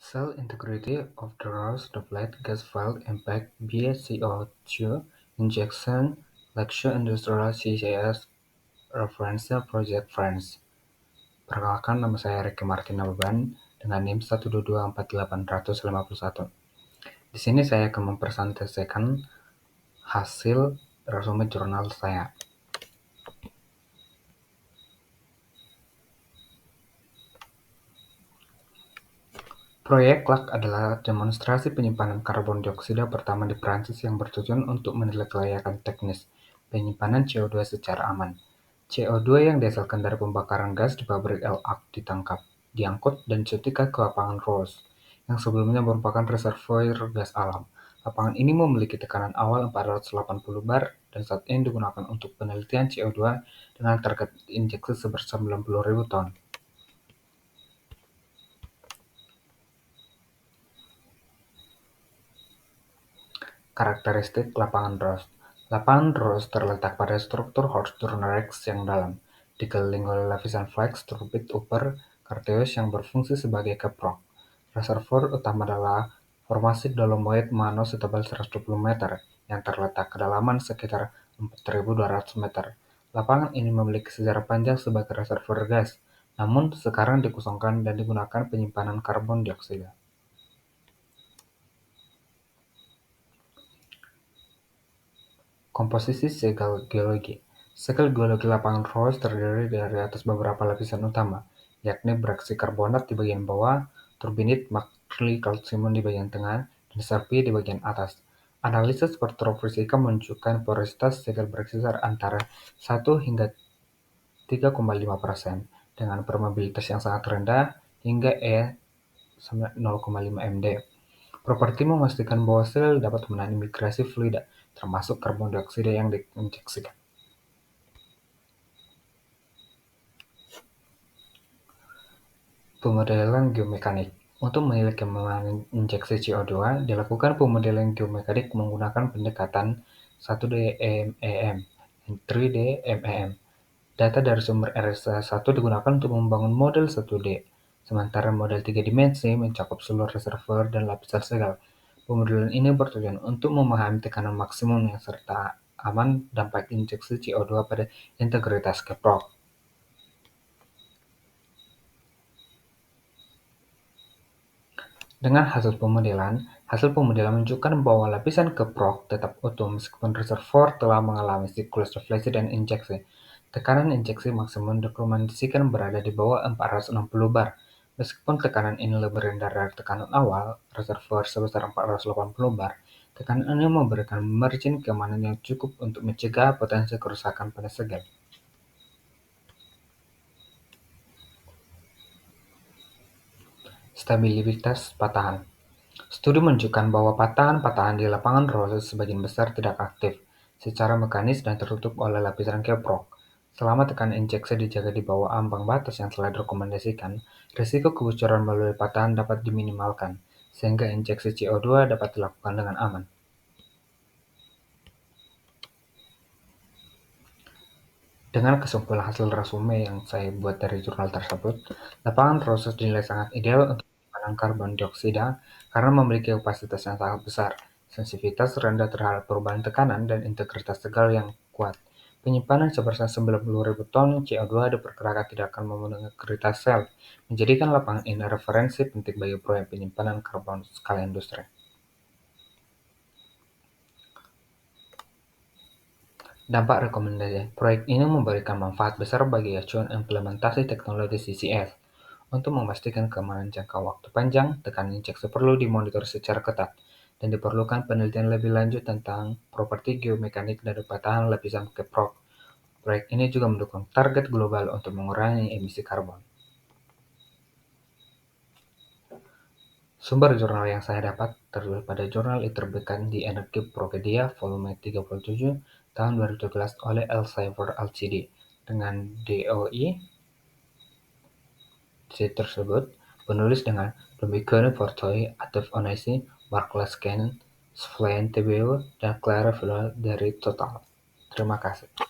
Cell integrity of the rose droplet gas field impact via CO2 injection lecture industrial CCS reference project friends. Perkenalkan, nama saya Ricky Martin Nababan dengan NIM 1224851. Di sini saya akan mempresentasikan hasil resume jurnal saya. Proyek LAC adalah demonstrasi penyimpanan karbon dioksida pertama di Prancis yang bertujuan untuk menilai kelayakan teknis penyimpanan CO2 secara aman. CO2 yang dihasilkan dari pembakaran gas di pabrik LAC ditangkap, diangkut, dan disuntikkan ke lapangan Rose, yang sebelumnya merupakan reservoir gas alam. Lapangan ini memiliki tekanan awal 480 bar dan saat ini digunakan untuk penelitian CO2 dengan target injeksi sebesar 90.000 ton. Karakteristik lapangan Ross. Lapangan Ross terletak pada struktur Horst-Turner-Rex yang dalam, dikelilingi oleh lapisan flake turbid upper Carteus yang berfungsi sebagai keprok. Reservoir utama adalah formasi dolomoid mano setebal 120 meter yang terletak kedalaman sekitar 4.200 meter. Lapangan ini memiliki sejarah panjang sebagai reservoir gas, namun sekarang dikosongkan dan digunakan penyimpanan karbon dioksida. Komposisi segel geologi. Segel geologi lapangan Rose terdiri dari atas beberapa lapisan utama, yakni beraksi karbonat di bagian bawah, turbinit makli kalsium di bagian tengah, dan serpi di bagian atas. Analisis petrofisika menunjukkan porositas segel berkisar antara 1 hingga 3,5% dengan permeabilitas yang sangat rendah hingga E 0,5 md. Properti memastikan bahwa sel dapat menahan migrasi fluida, termasuk karbon dioksida yang diinjeksikan. Pemodelan geomekanik. Untuk menilai kemampuan injeksi CO2, dilakukan pemodelan geomekanik menggunakan pendekatan 1D MEM dan 3D MEM. Data dari sumber RSA1 digunakan untuk membangun model 1D, sementara model 3 dimensi mencakup seluruh reservoir dan lapisan segel. Pemodelan ini bertujuan untuk memahami tekanan maksimum serta aman dampak injeksi CO2 pada integritas keprok. Dengan hasil pemodelan menunjukkan bahwa lapisan keprok tetap utuh meskipun reservoir telah mengalami siklus deflasi dan injeksi. Tekanan injeksi maksimum direkomendasikan berada di bawah 460 bar. Meskipun tekanan ini lebih rendah dari tekanan awal, reservoir sebesar 480 bar, tekanan ini memberikan margin keamanan yang cukup untuk mencegah potensi kerusakan pada segel. Stabilitas patahan. Studi menunjukkan bahwa patahan-patahan di lapangan Rose sebagian besar tidak aktif secara mekanis dan tertutup oleh lapisan keprok. Selama tekanan injeksi dijaga di bawah ambang batas yang telah direkomendasikan, risiko kebocoran melalui patahan dapat diminimalkan, sehingga injeksi CO2 dapat dilakukan dengan aman. Dengan kesimpulan hasil resume yang saya buat dari jurnal tersebut, lapangan Rose dinilai sangat ideal untuk penyimpanan karbon dioksida karena memiliki kapasitas yang sangat besar, sensitivitas rendah terhadap perubahan tekanan, dan integritas segel yang kuat. Penyimpanan sebesar 90.000 ton CO2 diperkirakan tidak akan memenuhi integritas sel, menjadikan lapangan ini referensi penting bagi proyek penyimpanan karbon skala industri. Dampak rekomendasi. Proyek ini memberikan manfaat besar bagi acuan implementasi teknologi CCS. Untuk memastikan keamanan jangka waktu panjang, tekanan injeksi perlu dimonitor secara ketat, dan diperlukan penelitian lebih lanjut tentang properti geomekanik dari patahan lapisan keprok. Proyek ini juga mendukung target global untuk mengurangi emisi karbon. Sumber jurnal yang saya dapat tertulis pada jurnal diterbitkan di Energypropedia volume 37 tahun 2017 oleh Elsevier Ltd dengan DOI tersebut, penulis dengan Dominique Fortoy, Atef Onaisi, Mark Laskin, Sven Tebeo, dan Clara Villa dari Total. Terima kasih.